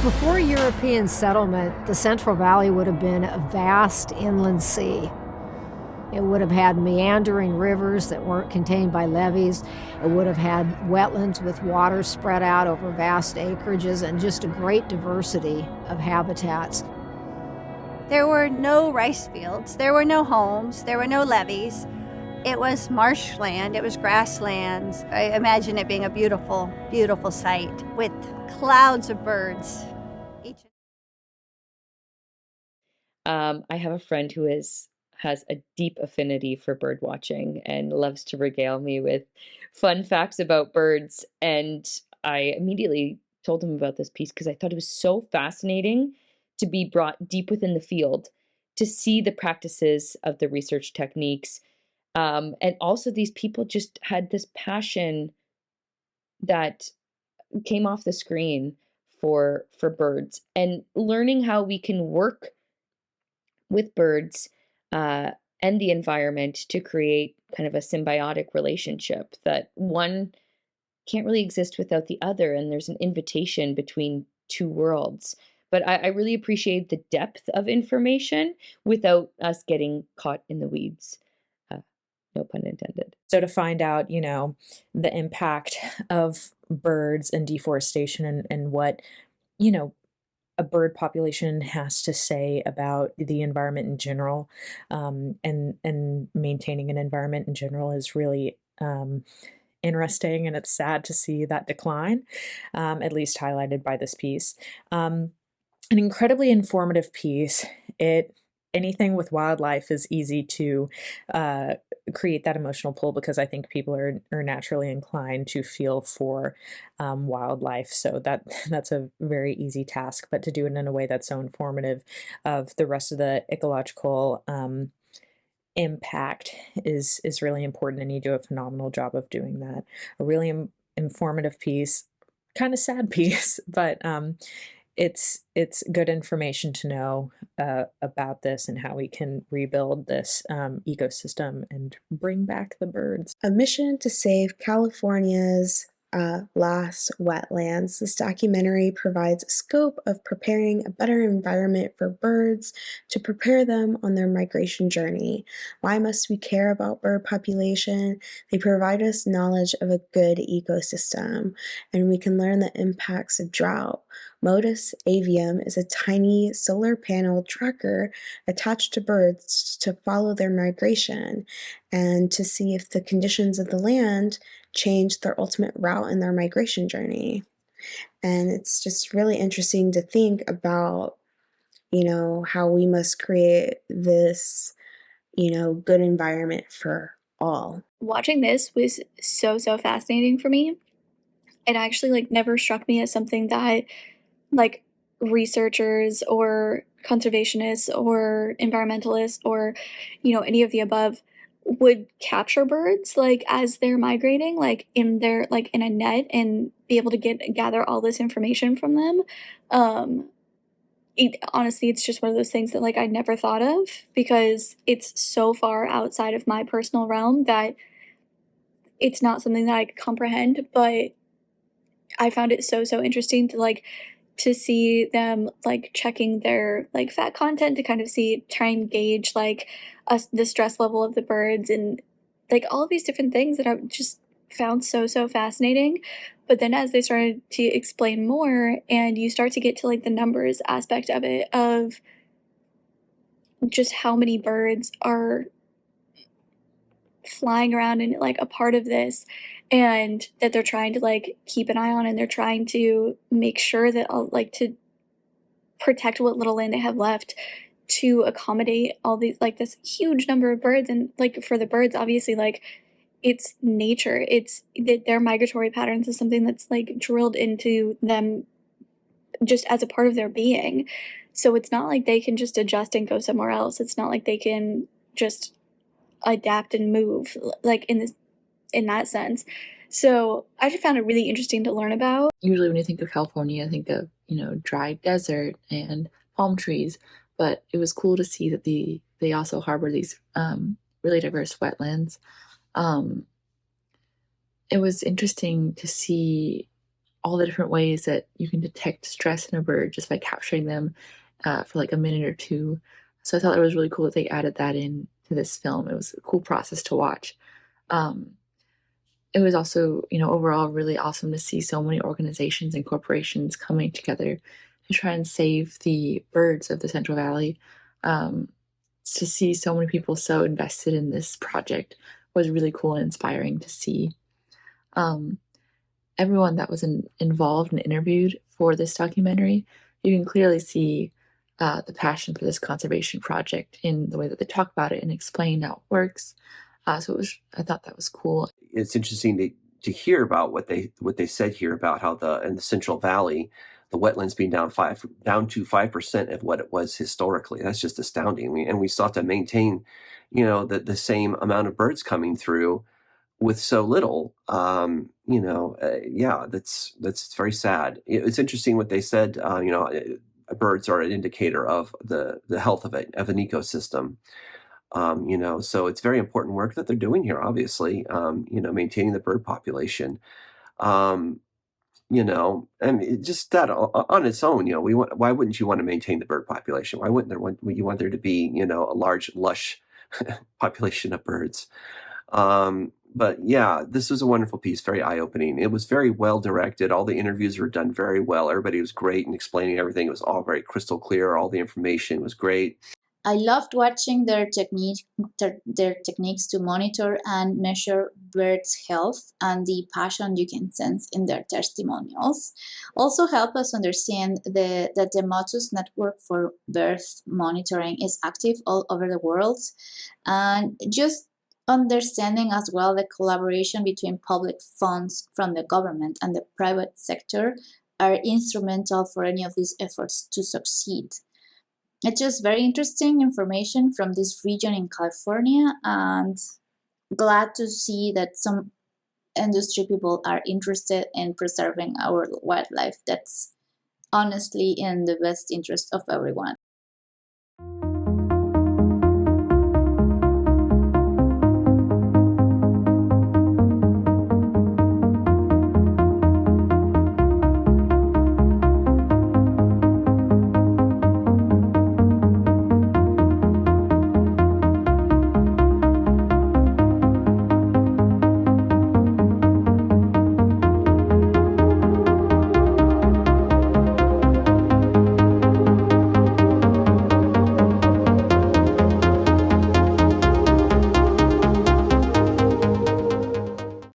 Before European settlement, the Central Valley would have been a vast inland sea. It would have had meandering rivers that weren't contained by levees. It would have had wetlands with water spread out over vast acreages and just a great diversity of habitats. There were no rice fields, there were no homes, there were no levees. It was marshland, it was grasslands. I imagine it being a beautiful, beautiful sight with clouds of birds. I have a friend who has a deep affinity for bird watching and loves to regale me with fun facts about birds. And I immediately told him about this piece because I thought it was so fascinating to be brought deep within the field to see the practices of the research techniques. And also, these people just had this passion that came off the screen for birds, and learning how we can work with birds and the environment to create kind of a symbiotic relationship that one can't really exist without the other, and there's an invitation between two worlds. But I really appreciate the depth of information without us getting caught in the weeds. No pun intended. So to find out, the impact of birds and deforestation and what, a bird population has to say about the environment in general, and maintaining an environment in general is really interesting, and it's sad to see that decline, at least highlighted by this piece. An incredibly informative piece. Anything with wildlife is easy to create that emotional pull because I think people are naturally inclined to feel for wildlife. So that's a very easy task, but to do it in a way that's so informative of the rest of the ecological impact is really important, and you do a phenomenal job of doing that. A really informative piece, kind of sad piece, but it's good information to know about this and how we can rebuild this ecosystem and bring back the birds. A mission to save California's lost wetlands. This documentary provides a scope of preparing a better environment for birds to prepare them on their migration journey. Why must we care about bird population? They provide us knowledge of a good ecosystem, and we can learn the impacts of drought. Motus Avium is a tiny solar panel tracker attached to birds to follow their migration and to see if the conditions of the land change their ultimate route in their migration journey. And it's just really interesting to think about, how we must create this, good environment for all. Watching this was so fascinating for me. It actually never struck me as something that researchers or conservationists or environmentalists or any of the above would capture birds as they're migrating in their in a net and be able to gather all this information from them. Honestly, it's just one of those things that I never thought of because it's so far outside of my personal realm that it's not something that I could comprehend. But I found it so interesting to see them checking their fat content to kind of try and gauge the stress level of the birds and all of these different things that I just found so fascinating. But then as they started to explain more and you start to get to the numbers aspect of it, of just how many birds are flying around and a part of this, and that they're trying to keep an eye on, and they're trying to make sure that to protect what little land they have left to accommodate all these this huge number of birds. And for the birds, obviously it's nature, it's their migratory patterns is something that's drilled into them just as a part of their being. So it's not they can just adjust and go somewhere else. It's not they can just adapt and move in that sense. So I just found it really interesting to learn about. Usually when you think of California, I think of, dry desert and palm trees, but it was cool to see that they also harbor these really diverse wetlands. It was interesting to see all the different ways that you can detect stress in a bird just by capturing them for like a minute or two. So I thought it was really cool that they added that in to this film. It was a cool process to watch. It was also, overall really awesome to see so many organizations and corporations coming together to try and save the birds of the Central Valley. To see so many people so invested in this project was really cool and inspiring to see. Everyone that was involved and interviewed for this documentary, you can clearly see the passion for this conservation project in the way that they talk about it and explain how it works. I thought that was cool. It's interesting to hear about what they said here about how in the Central Valley, the wetlands being down to 5% of what it was historically. That's just astounding. And we sought to maintain, the same amount of birds coming through with so little. That's very sad. It's interesting what they said. Birds are an indicator of the health of an ecosystem. So it's very important work that they're doing here, obviously, maintaining the bird population. And just that on its own, why wouldn't you want to maintain the bird population? Why wouldn't you want there to be, a large, lush population of birds? But yeah, this was a wonderful piece, very eye-opening. It was very well directed. All the interviews were done very well. Everybody was great in explaining everything. It was all very crystal clear. All the information was great. I loved watching their techniques to monitor and measure birds' health, and the passion you can sense in their testimonials also help us understand that the Motus network for bird monitoring is active all over the world, and just understanding as well the collaboration between public funds from the government and the private sector are instrumental for any of these efforts to succeed. It's just very interesting information from this region in California, and glad to see that some industry people are interested in preserving our wildlife. That's honestly in the best interest of everyone.